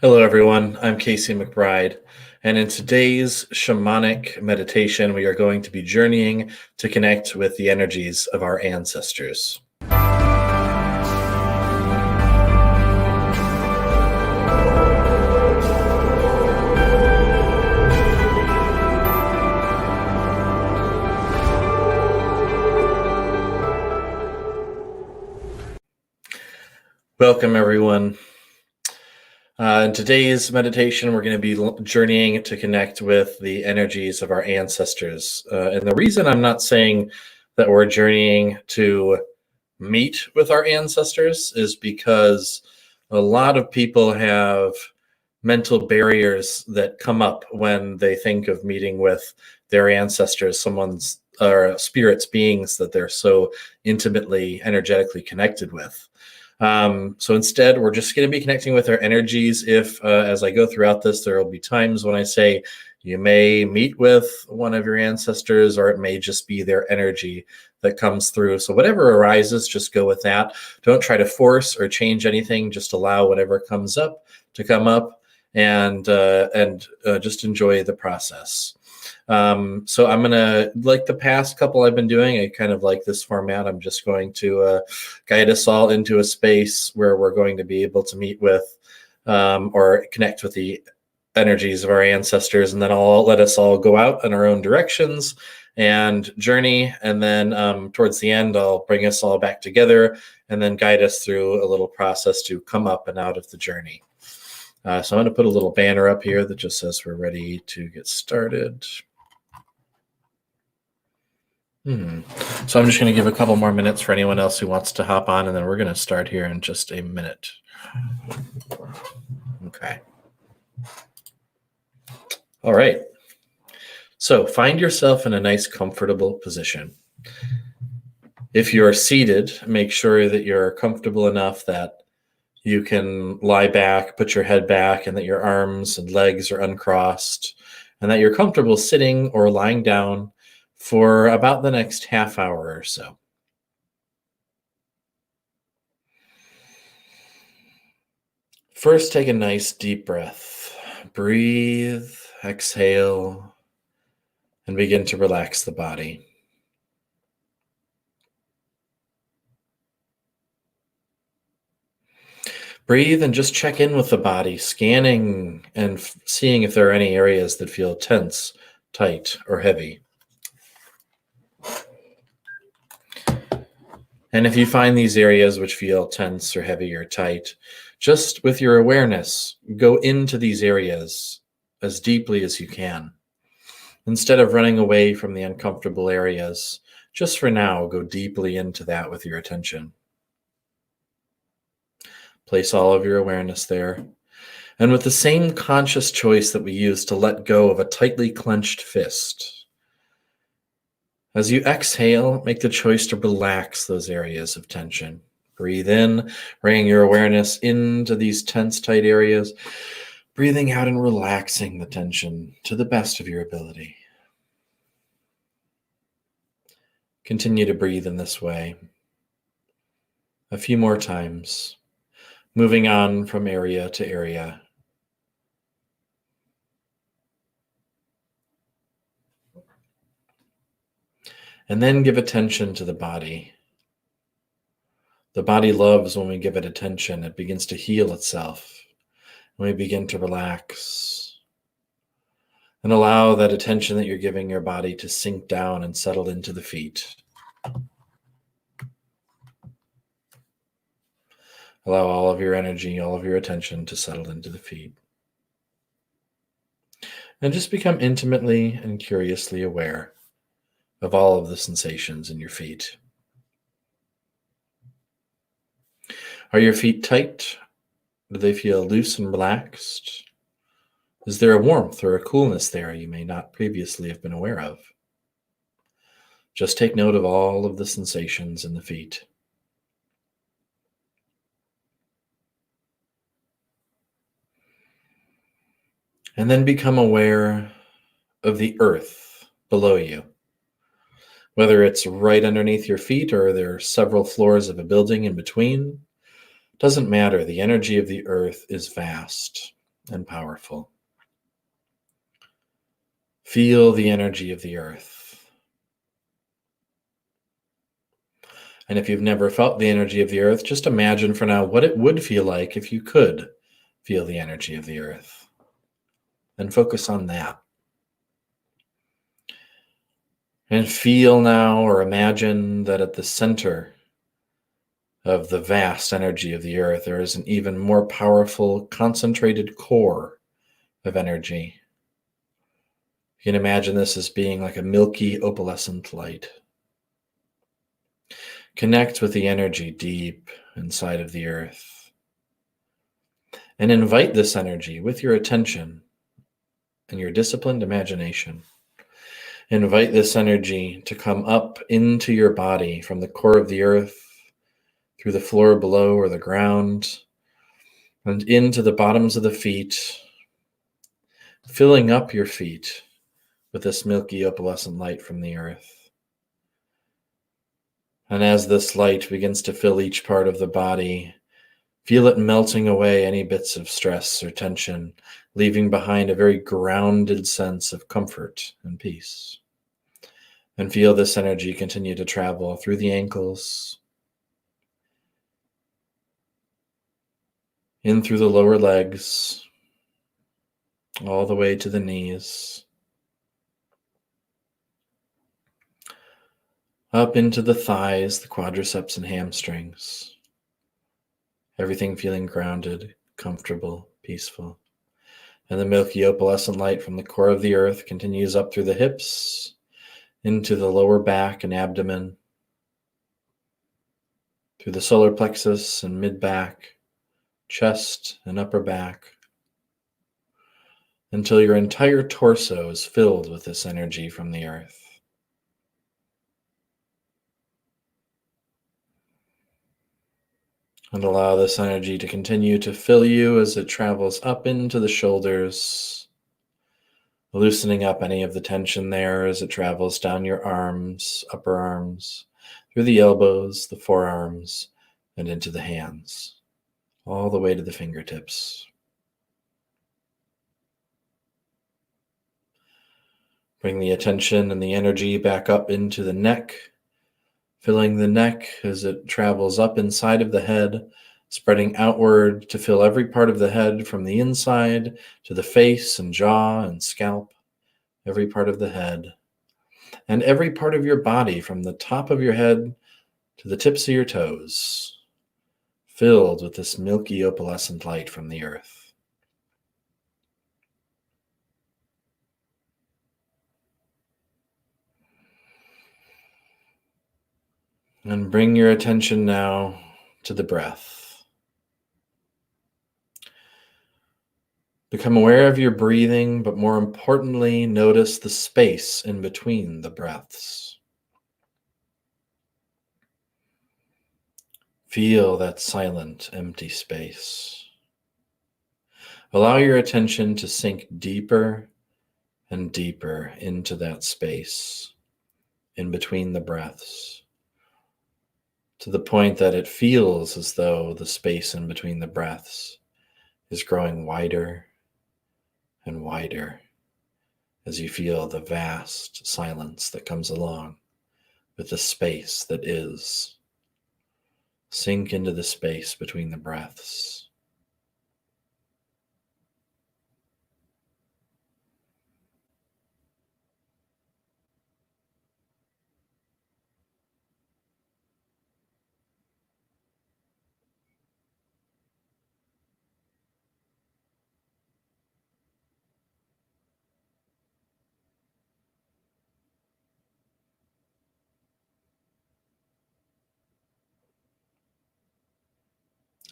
Hello, everyone. I'm Casey McBride, and in today's shamanic meditation, we are going to be journeying to connect with the energies of our ancestors. Welcome, everyone. In today's meditation, we're going to be journeying to connect with the energies of our ancestors. And the reason I'm not saying that we're journeying to meet with our ancestors is because a lot of people have mental barriers that come up when they think of meeting with their ancestors, someone's or spirits, beings that they're so intimately, energetically connected with. So instead, we're just going to be connecting with our energies. If, as I go throughout this, there will be times when I say you may meet with one of your ancestors, or it may just be their energy that comes through. So whatever arises, just go with that. Don't try to force or change anything. Just allow whatever comes up to come up, and just enjoy the process. So I'm gonna, like the past couple I've been doing, I kind of like this format. I'm just going to guide us all into a space where we're going to be able to meet with or connect with the energies of our ancestors, and then I'll let us all go out in our own directions and journey. And then towards the end, I'll bring us all back together and then guide us through a little process to come up and out of the journey. So I'm going to put a little banner up here that just says we're ready to get started. So I'm just going to give a couple more minutes for anyone else who wants to hop on, and then we're going to start here in just a minute. Okay. All right. So find yourself in a nice, comfortable position. If you're seated, make sure that you're comfortable enough that you can lie back, put your head back, and that your arms and legs are uncrossed, and that you're comfortable sitting or lying down for about the next half hour or so. First, take a nice deep breath. Breathe, exhale, and begin to relax the body. Breathe and just check in with the body, scanning and seeing if there are any areas that feel tense, tight, or heavy. And if you find these areas which feel tense or heavy or tight, just with your awareness, go into these areas as deeply as you can. Instead of running away from the uncomfortable areas, just for now, go deeply into that with your attention. Place all of your awareness there. And with the same conscious choice that we use to let go of a tightly clenched fist, as you exhale, make the choice to relax those areas of tension. Breathe in, bringing your awareness into these tense, tight areas. Breathing out and relaxing the tension to the best of your ability. Continue to breathe in this way. A few more times, moving on from area to area. And then give attention to the body. The body loves when we give it attention. It begins to heal itself. When we begin to relax. And allow that attention that you're giving your body to sink down and settle into the feet. Allow all of your energy, all of your attention to settle into the feet. And just become intimately and curiously aware of all of the sensations in your feet. Are your feet tight? Do they feel loose and relaxed? Is there a warmth or a coolness there you may not previously have been aware of? Just take note of all of the sensations in the feet. And then become aware of the earth below you. Whether it's right underneath your feet or there are several floors of a building in between, doesn't matter. The energy of the earth is vast. and powerful. Feel the energy of the earth. And if you've never felt the energy of the earth, just imagine for now what it would feel like if you could feel the energy of the earth. And focus on that. And feel now or imagine that at the center of the vast energy of the earth, there is an even more powerful, concentrated core of energy. You can imagine this as being like a milky, opalescent light. Connect with the energy deep inside of the earth. And invite this energy with your attention and your disciplined imagination. Invite this energy to come up into your body from the core of the earth, through the floor below or the ground, and into the bottoms of the feet, filling up your feet with this milky opalescent light from the earth. And as this light begins to fill each part of the body, feel it melting away any bits of stress or tension, leaving behind a very grounded sense of comfort and peace. And feel this energy continue to travel through the ankles, in through the lower legs, all the way to the knees, up into the thighs, the quadriceps and hamstrings. Everything feeling grounded, comfortable, peaceful. And the milky opalescent light from the core of the earth continues up through the hips, into the lower back and abdomen, through the solar plexus and mid-back, chest and upper back, until your entire torso is filled with this energy from the earth. And allow this energy to continue to fill you as it travels up into the shoulders, loosening up any of the tension there as it travels down your arms, upper arms, through the elbows, the forearms, and into the hands, all the way to the fingertips. Bring the attention and the energy back up into the neck, filling the neck as it travels up inside of the head, spreading outward to fill every part of the head from the inside to the face and jaw and scalp, every part of the head, and every part of your body from the top of your head to the tips of your toes, filled with this milky opalescent light from the earth. And bring your attention now to the breath. Become aware of your breathing, but more importantly, notice the space in between the breaths. Feel that silent, empty space. Allow your attention to sink deeper and deeper into that space in between the breaths, to the point that it feels as though the space in between the breaths is growing wider and wider as you feel the vast silence that comes along with the space that is. Sink into the space between the breaths.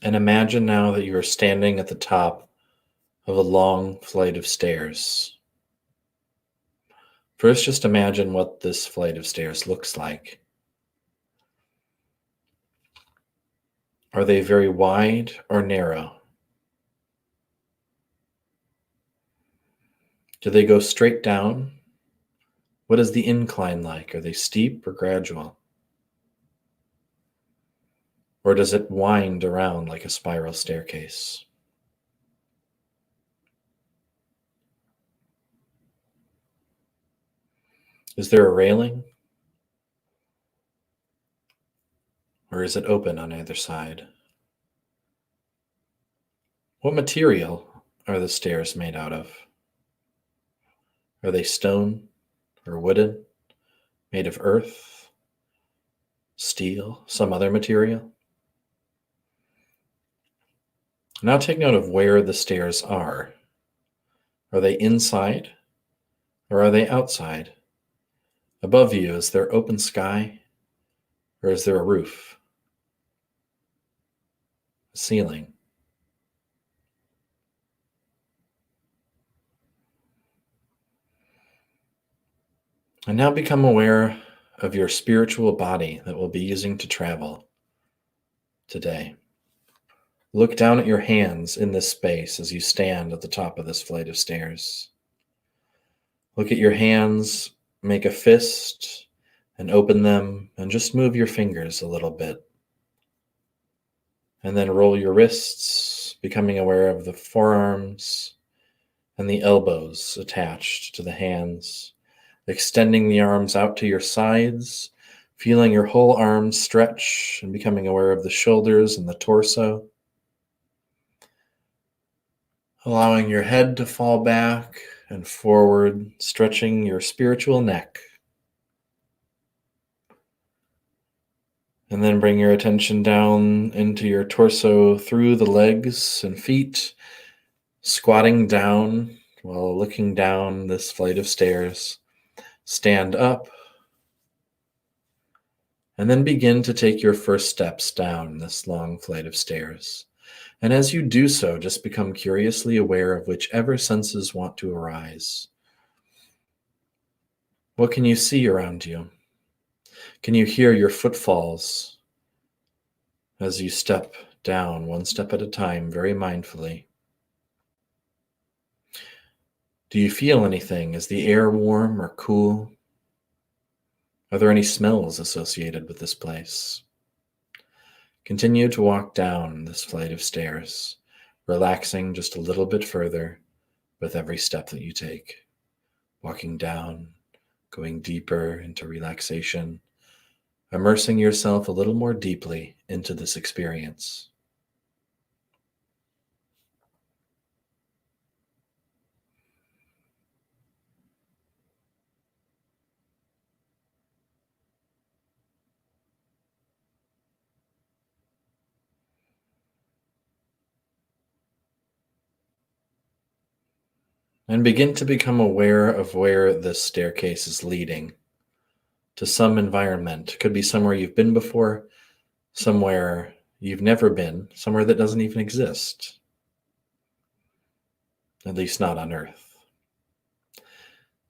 And imagine now that you are standing at the top of a long flight of stairs. First, just imagine what this flight of stairs looks like. Are they very wide or narrow? Do they go straight down? What is the incline like? Are they steep or gradual? Or does it wind around like a spiral staircase? Is there a railing? Or is it open on either side? What material are the stairs made out of? Are they stone or wooden, made of earth, steel, some other material? Now take note of where the stairs are. Are they inside or are they outside? Above you, is there open sky or is there a roof, a ceiling? And now become aware of your spiritual body that we'll be using to travel today. Look down at your hands in this space as you stand at the top of this flight of stairs. Look at your hands, make a fist and open them, and just move your fingers a little bit. And then roll your wrists, becoming aware of the forearms and the elbows attached to the hands, extending the arms out to your sides, feeling your whole arms stretch and becoming aware of the shoulders and the torso. Allowing your head to fall back and forward, stretching your spiritual neck. And then bring your attention down into your torso through the legs and feet, squatting down while looking down this flight of stairs. Stand up, and then begin to take your first steps down this long flight of stairs. And as you do so, just become curiously aware of whichever senses want to arise. What can you see around you? Can you hear your footfalls as you step down one step at a time, very mindfully? Do you feel anything? Is the air warm or cool? Are there any smells associated with this place? Continue to walk down this flight of stairs, relaxing just a little bit further with every step that you take. Walking down, going deeper into relaxation, immersing yourself a little more deeply into this experience. And begin to become aware of where this staircase is leading to some environment. It could be somewhere you've been before, somewhere you've never been, somewhere that doesn't even exist, at least not on Earth.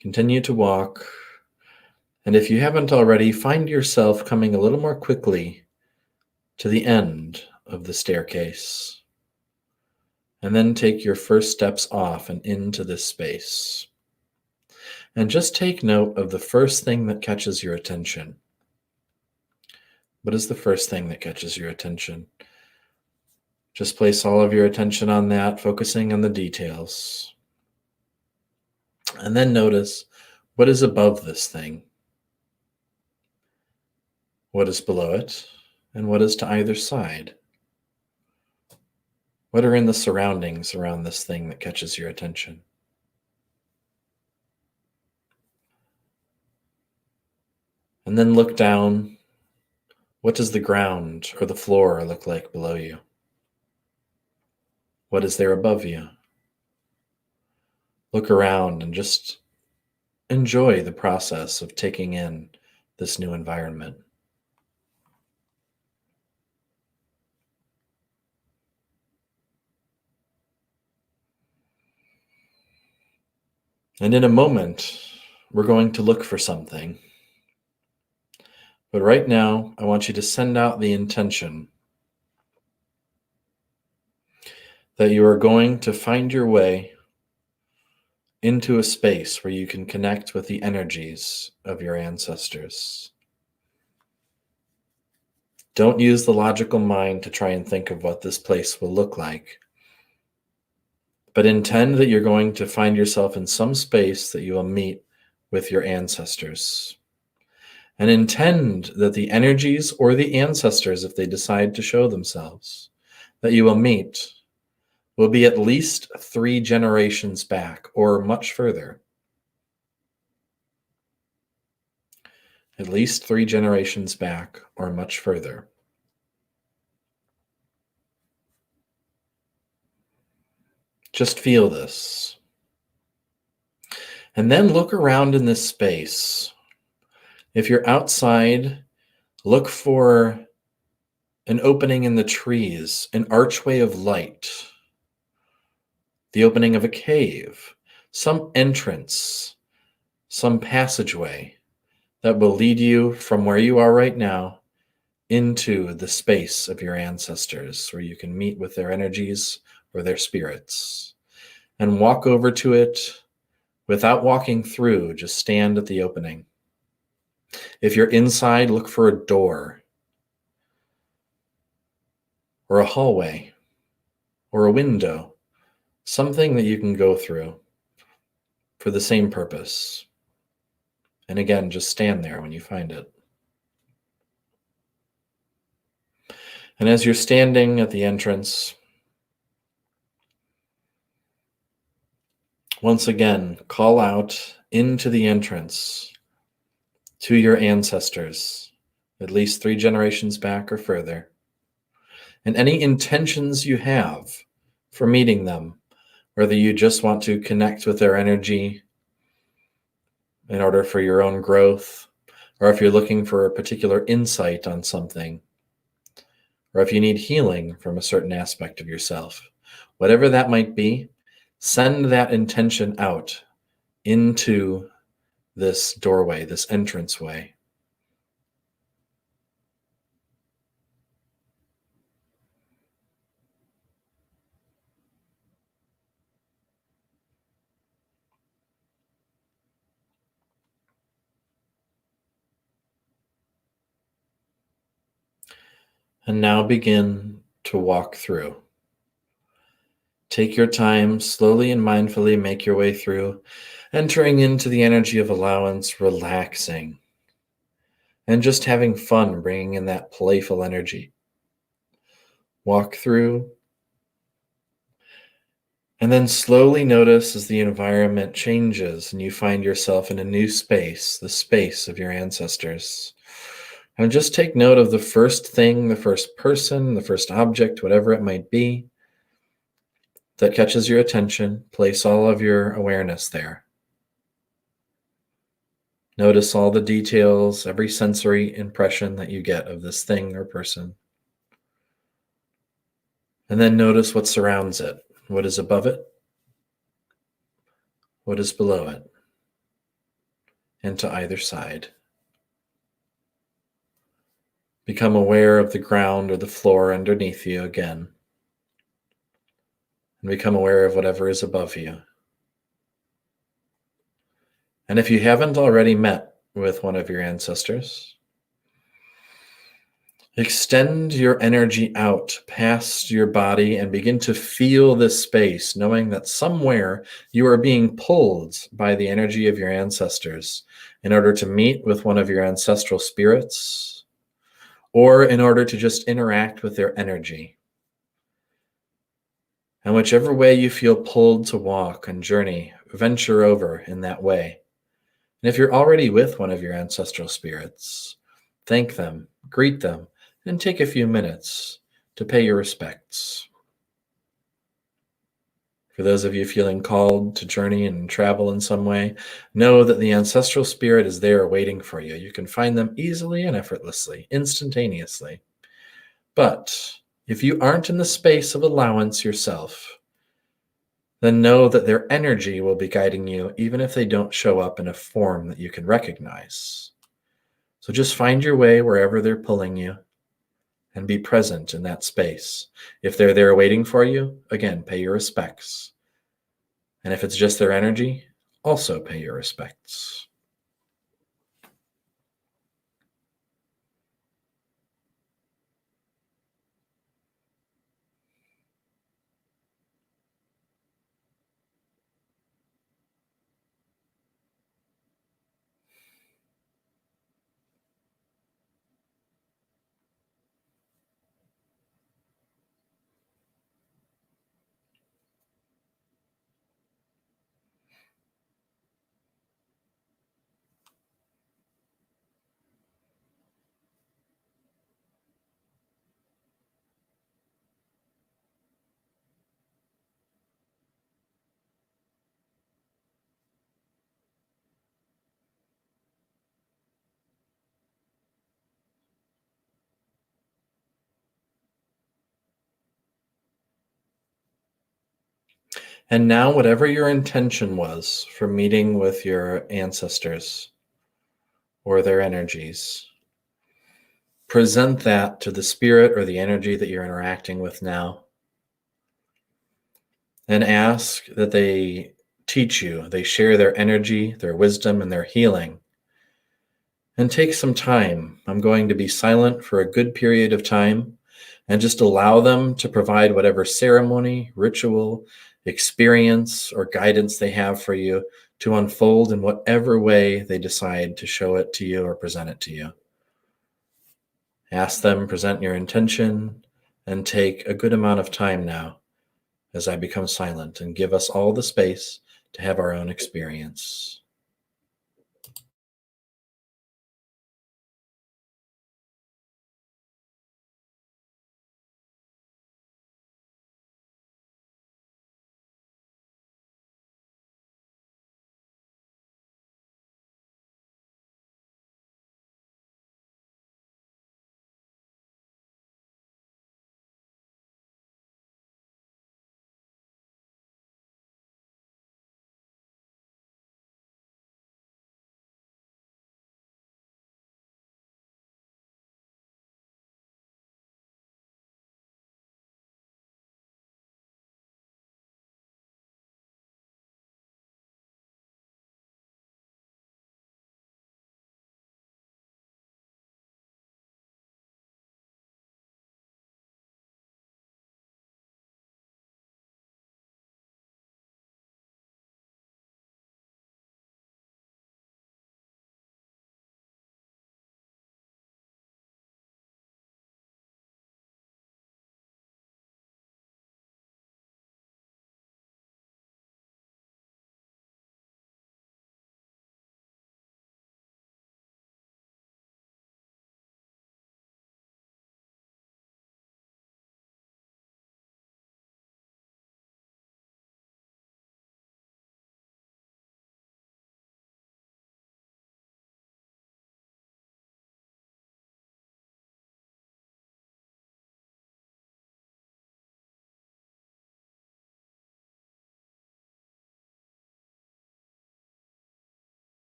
Continue to walk, and if you haven't already, find yourself coming a little more quickly to the end of the staircase. And then take your first steps off and into this space. And just take note of the first thing that catches your attention. What is the first thing that catches your attention? Just place all of your attention on that, focusing on the details. And then notice what is above this thing, what is below it, and what is to either side. What are in the surroundings around this thing that catches your attention? And then look down. What does the ground or the floor look like below you? What is there above you? Look around and just enjoy the process of taking in this new environment. And in a moment, we're going to look for something. But right now, I want you to send out the intention that you are going to find your way into a space where you can connect with the energies of your ancestors. Don't use the logical mind to try and think of what this place will look like, but intend that you're going to find yourself in some space that you will meet with your ancestors. And intend that the energies or the ancestors, if they decide to show themselves, that you will meet will be at least 3 generations back or much further. At least 3 generations back or much further. Just feel this. And then look around in this space. If you're outside, look for an opening in the trees, an archway of light, the opening of a cave, some entrance, some passageway that will lead you from where you are right now into the space of your ancestors, where you can meet with their energies or their spirits. And walk over to it without walking through, just stand at the opening. If you're inside, look for a door or a hallway or a window, something that you can go through for the same purpose. And again, just stand there when you find it. And as you're standing at the entrance, once again, call out into the entrance to your ancestors, at least 3 generations back or further. And any intentions you have for meeting them, whether you just want to connect with their energy in order for your own growth, or if you're looking for a particular insight on something, or if you need healing from a certain aspect of yourself, whatever that might be, send that intention out into this doorway, this entranceway. And now begin to walk through. Take your time, slowly and mindfully make your way through, entering into the energy of allowance, relaxing, and just having fun, bringing in that playful energy. Walk through, and then slowly notice as the environment changes and you find yourself in a new space, the space of your ancestors. And just take note of the first thing, the first person, the first object, whatever it might be, that catches your attention. Place all of your awareness there. Notice all the details, every sensory impression that you get of this thing or person. And then notice what surrounds it, what is above it, what is below it, and to either side. Become aware of the ground or the floor underneath you again. And become aware of whatever is above you. And if you haven't already met with one of your ancestors, extend your energy out past your body and begin to feel this space, knowing that somewhere you are being pulled by the energy of your ancestors in order to meet with one of your ancestral spirits or in order to just interact with their energy. And whichever way you feel pulled to walk and journey, venture over in that way. And if you're already with one of your ancestral spirits, thank them, greet them, and take a few minutes to pay your respects. For those of you feeling called to journey and travel in some way, know that the ancestral spirit is there waiting for you. You can find them easily and effortlessly, instantaneously. But if you aren't in the space of allowance yourself, then know that their energy will be guiding you even if they don't show up in a form that you can recognize. So just find your way wherever they're pulling you and be present in that space. If they're there waiting for you, again, pay your respects. And if it's just their energy, also pay your respects. And now, whatever your intention was for meeting with your ancestors or their energies, present that to the spirit or the energy that you're interacting with now. And ask that they teach you, they share their energy, their wisdom, and their healing. And take some time. I'm going to be silent for a good period of time and just allow them to provide whatever ceremony, ritual, experience, or guidance they have for you to unfold in whatever way they decide to show it to you or present it to you. Ask them, present your intention, and take a good amount of time now as I become silent and give us all the space to have our own experience.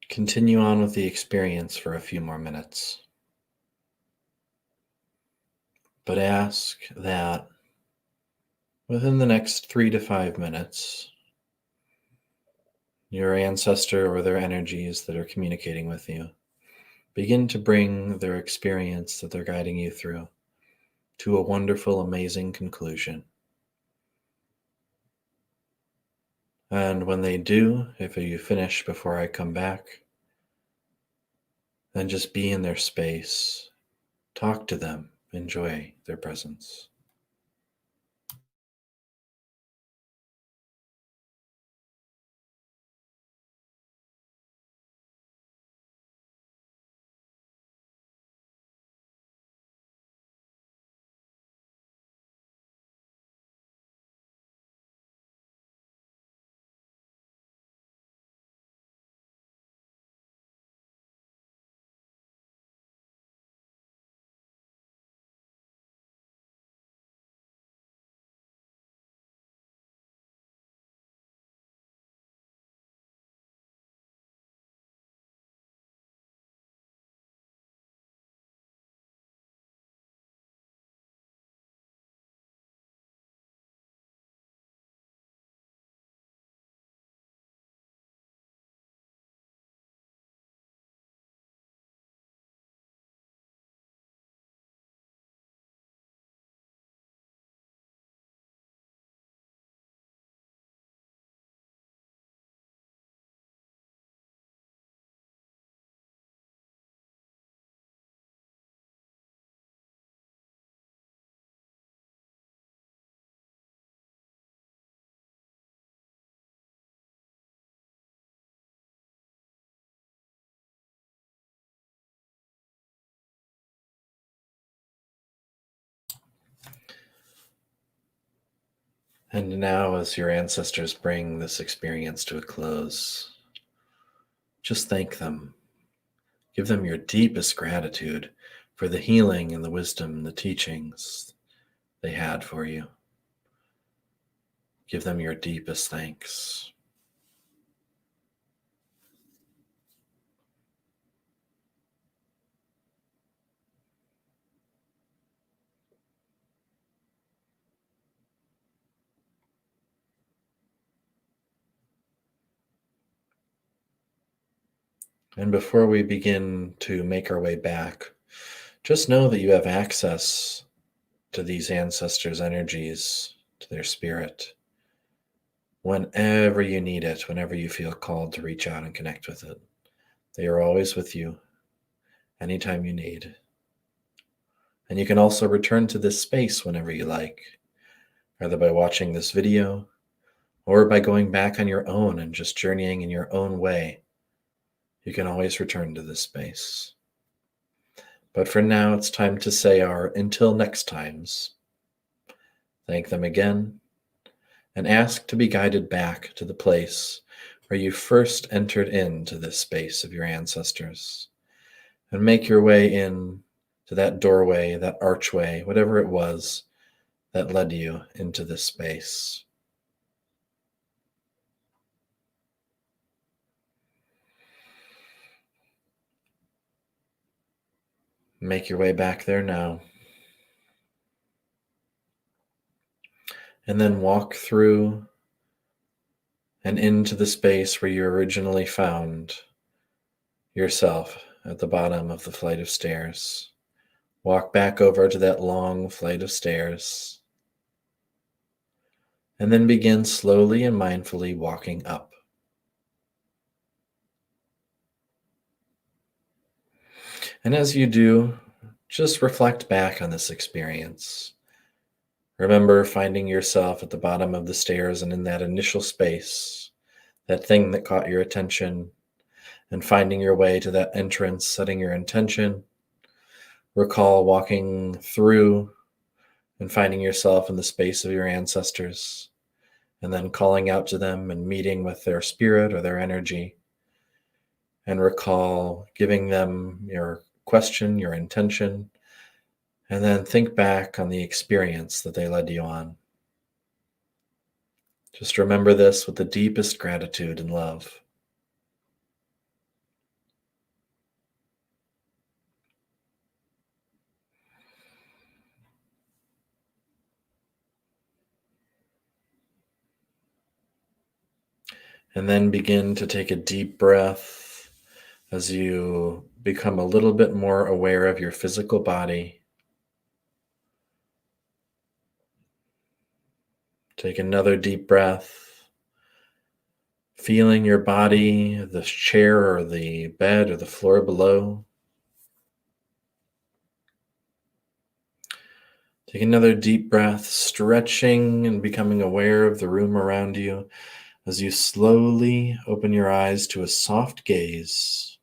Continue on with the experience for a few more minutes. But ask that within the next 3 to 5 minutes, your ancestor or their energies that are communicating with you begin to bring their experience that they're guiding you through to a wonderful, amazing conclusion. And when they do, if you finish before I come back, then just be in their space, talk to them, enjoy their presence. And now, as your ancestors bring this experience to a close, just thank them. Give them your deepest gratitude for the healing and the wisdom and the teachings they had for you. Give them your deepest thanks. And before we begin to make our way back, just know that you have access to these ancestors' energies, to their spirit, whenever you need it, whenever you feel called to reach out and connect with it. They are always with you, anytime you need. And you can also return to this space whenever you like, either by watching this video or by going back on your own and just journeying in your own way. You can always return to this space. But for now, it's time to say our until next times. Thank them again and ask to be guided back to the place where you first entered into this space of your ancestors, and make your way in to that doorway, that archway, whatever it was that led you into this space. Make your way back there now. And then walk through and into the space where you originally found yourself at the bottom of the flight of stairs. Walk back over to that long flight of stairs. And then begin slowly and mindfully walking up. And as you do, just reflect back on this experience. Remember finding yourself at the bottom of the stairs and in that initial space, that thing that caught your attention, and finding your way to that entrance, setting your intention. Recall walking through and finding yourself in the space of your ancestors, and then calling out to them and meeting with their spirit or their energy. And recall giving them your question, your intention, and then think back on the experience that they led you on. Just remember this with the deepest gratitude and love. And then begin to take a deep breath as you become a little bit more aware of your physical body. Take another deep breath, feeling your body, the chair or the bed or the floor below. Take another deep breath, stretching and becoming aware of the room around you as you slowly open your eyes to a soft gaze.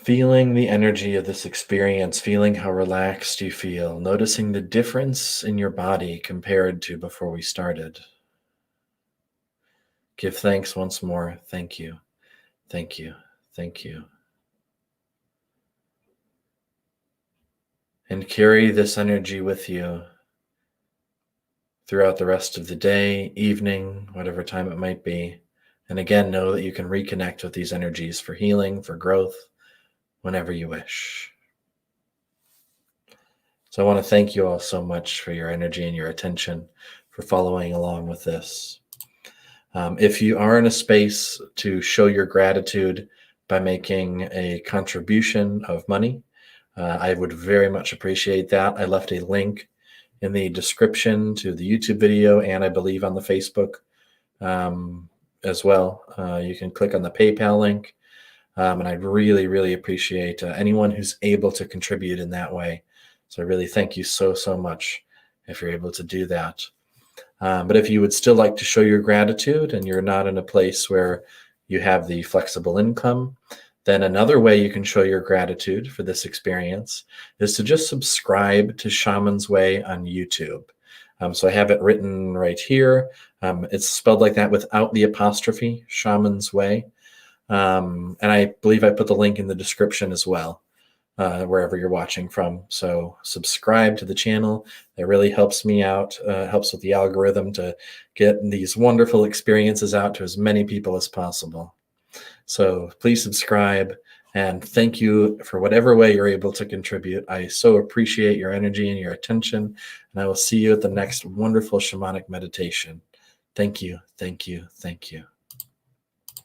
Feeling the energy of this experience, feeling how relaxed you feel, noticing the difference in your body compared to before we started. Give thanks once more. Thank you. Thank you. Thank you. And carry this energy with you throughout the rest of the day, evening, whatever time it might be. And again, know that you can reconnect with these energies for healing, for growth, whenever you wish. So I want to thank you all so much for your energy and your attention, for following along with this. If you are in a space to show your gratitude by making a contribution of money, I would very much appreciate that. I left a link in the description to the YouTube video, and I believe on the Facebook as well. You can click on the PayPal link, and I'd really, really appreciate anyone who's able to contribute in that way. So I really thank you so, so much if you're able to do that. But if you would still like to show your gratitude and you're not in a place where you have the flexible income, then another way you can show your gratitude for this experience is to just subscribe to Shaman's Way on YouTube. So I have it written right here. It's spelled like that without the apostrophe, Shaman's Way. And I believe I put the link in the description as well, wherever you're watching from. So subscribe to the channel. It really helps me out, helps with the algorithm to get these wonderful experiences out to as many people as possible. So please subscribe, and thank you for whatever way you're able to contribute. I so appreciate your energy and your attention, and I will see you at the next wonderful shamanic meditation. Thank you, thank you, thank you.